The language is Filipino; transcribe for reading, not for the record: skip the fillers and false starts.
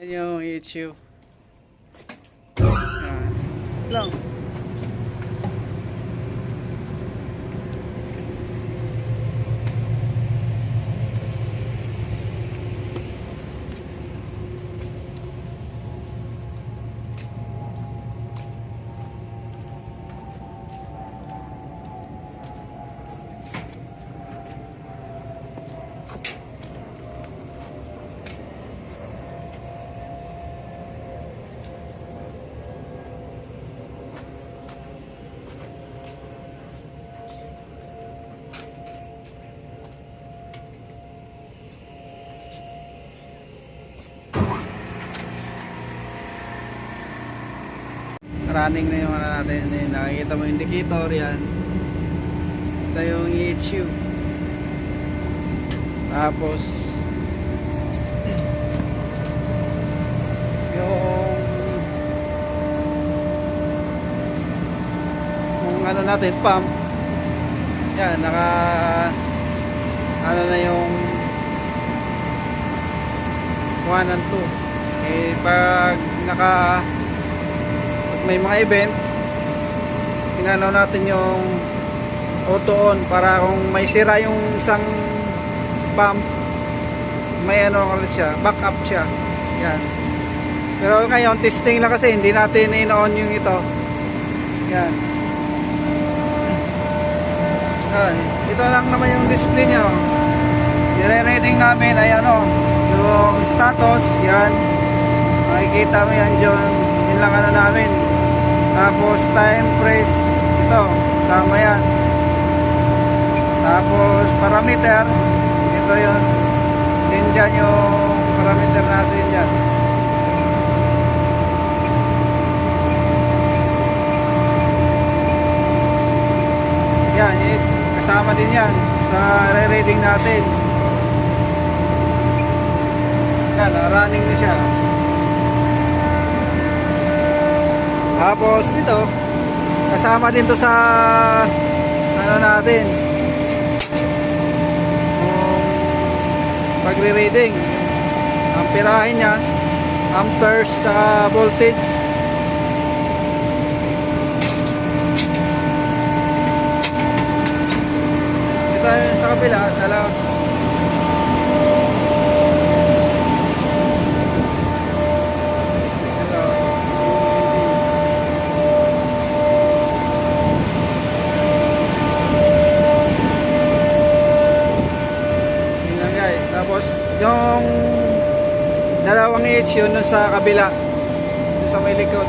Yan yung issue. Yan. Lang. Running na yung ano natin, nakikita mo yung indicator yan. Ito yung EHU. Tapos yung ano natin, pump yan, naka ano na yung 1 and 2. Eh pag may mga event, tinanaw natin yung auto on para kung may sira yung isang pump, may ano ulit siya, back up siya. Yan. Pero ngayon testing lang kasi hindi natin in-on yung ito. Yan. Yan. Ito lang naman yung display niya. I-rating namin ay ano, yung status, yan. Makikita mo yan dyan. Yun lang ano namin. Tapos time press, ito, kasama yan. Tapos parameter, ito yun. Din dyan yung parameter natin dyan. Yan, kasama din yan sa re-reading natin. Yan, running na siya. Tapos ito, kasama din to sa ano natin, pagre-reading amperahin niya, amperes sa voltage. Ito yung sa kabila, dalawa. Tapos yung dalawang EH yun sa kabila, sa may likod.